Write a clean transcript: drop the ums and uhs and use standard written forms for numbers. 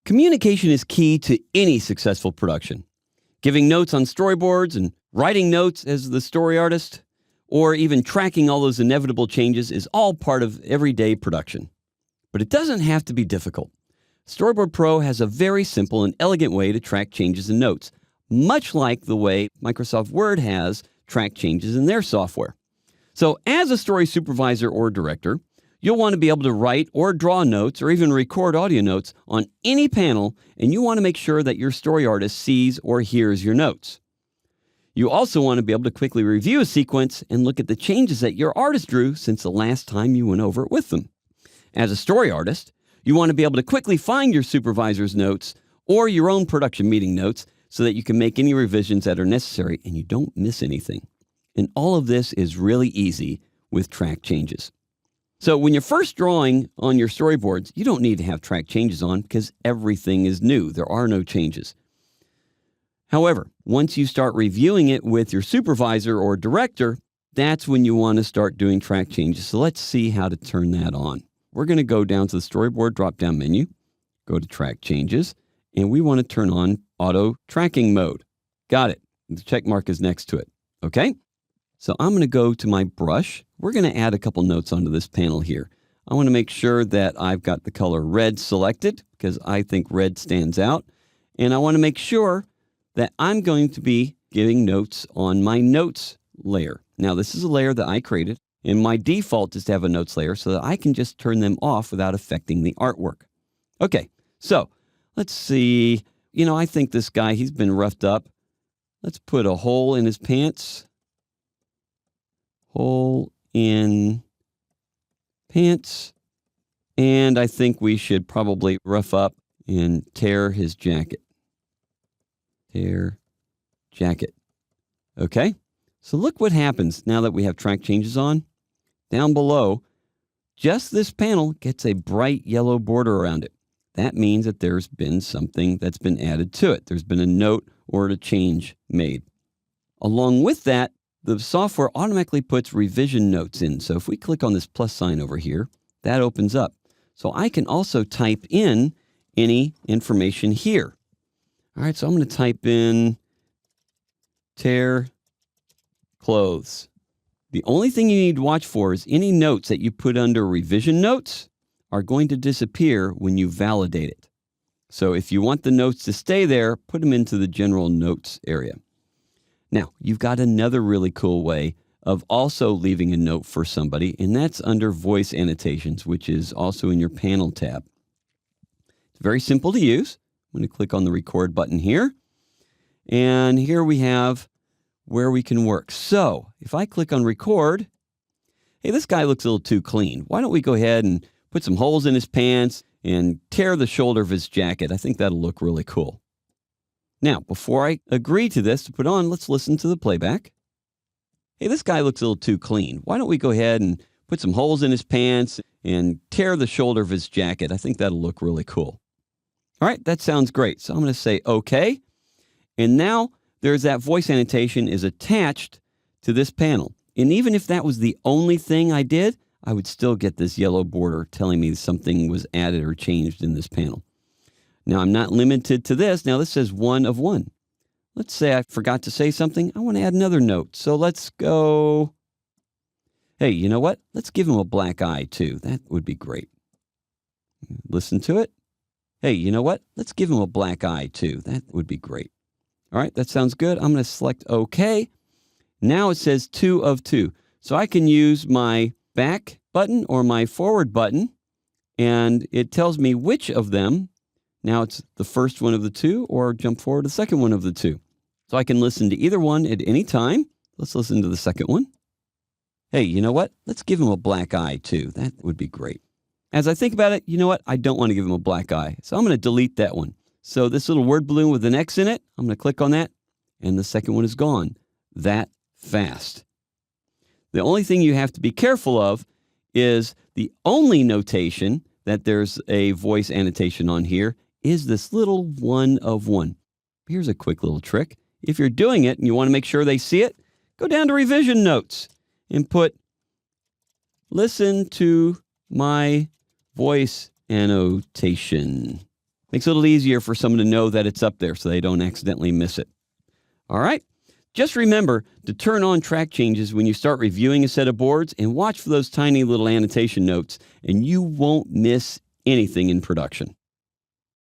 Communication is key to any successful production. Giving notes on storyboards and writing notes as the story artist, or even tracking all those inevitable changes is all part of everyday production. But it doesn't have to be difficult. Storyboard Pro has a very simple and elegant way to track changes in notes, much like the way Microsoft Word has track changes in their software. So as a story supervisor or director, you'll want to be able to write or draw notes or even record audio notes on any panel, and you want to make sure that your story artist sees or hears your notes. You also want to be able to quickly review a sequence and look at the changes that your artist drew since the last time you went over it with them. As a story artist, you want to be able to quickly find your supervisor's notes or your own production meeting notes so that you can make any revisions that are necessary and you don't miss anything. And all of this is really easy with track changes. So when you're first drawing on your storyboards, you don't need to have track changes on because everything is new. There are no changes. However, once you start reviewing it with your supervisor or director, that's when you want to start doing track changes. So let's see how to turn that on. We're going to go down to the storyboard drop-down menu, go to track changes, and we want to turn on auto tracking mode. Got it. The check mark is next to it. Okay? So I'm going to go to my brush. We're going to add a couple notes onto this panel here. I want to make sure that I've got the color red selected because I think red stands out. And I want to make sure that I'm going to be giving notes on my notes layer. Now, this is a layer that I created, and my default is to have a notes layer so that I can just turn them off without affecting the artwork. Okay, so let's see. I think this guy, he's been roughed up. Let's put a hole in his pants. Hole in pants. And I think we should probably rough up and tear his jacket. Tear jacket. Okay, so look what happens now that we have track changes on. Down below, just this panel gets a bright yellow border around it. That means that there's been something that's been added to it. There's been a note or a change made. Along with that, the software automatically puts revision notes in. So if we click on this plus sign over here, that opens up. So I can also type in any information here. All right, so I'm going to type in tear clothes. The only thing you need to watch for is any notes that you put under revision notes are going to disappear when you validate it. So if you want the notes to stay there, put them into the general notes area. Now, you've got another really cool way of also leaving a note for somebody, and that's under voice annotations, which is also in your panel tab. It's very simple to use. I'm going to click on the record button here. And here we have where we can work. So if I click on record, hey, this guy looks a little too clean. Why don't we go ahead and put some holes in his pants and tear the shoulder of his jacket? I think that'll look really cool. Now, before I agree to this to put on, let's listen to the playback. Hey, this guy looks a little too clean. Why don't we go ahead and put some holes in his pants and tear the shoulder of his jacket? I think that'll look really cool. All right, that sounds great. So I'm going to say OK. And now there's that voice annotation is attached to this panel. And even if that was the only thing I did, I would still get this yellow border telling me something was added or changed in this panel. Now, I'm not limited to this. Now, this says 1 of 1. Let's say I forgot to say something. I want to add another note. So let's go, hey, you know what? Let's give him a black eye, too. That would be great. Listen to it. Hey, you know what? Let's give him a black eye, too. That would be great. All right, that sounds good. I'm going to select OK. Now it says 2 of 2. So I can use my back button or my forward button, and it tells me which of them. Now it's the first one of the two, or jump forward to the second one of the two. So I can listen to either one at any time. Let's listen to the second one. Hey, you know what? Let's give him a black eye, too. That would be great. As I think about it, you know what? I don't want to give him a black eye. So I'm going to delete that one. So this little word balloon with an X in it, I'm going to click on that, and the second one is gone. That fast. The only thing you have to be careful of is the only notation that there's a voice annotation on here is this little 1 of 1. Here's a quick little trick. If you're doing it and you want to make sure they see it, go down to revision notes and put listen to my voice annotation. Makes it a little easier for someone to know that it's up there so they don't accidentally miss it. All right? Just remember to turn on track changes when you start reviewing a set of boards and watch for those tiny little annotation notes, and you won't miss anything in production.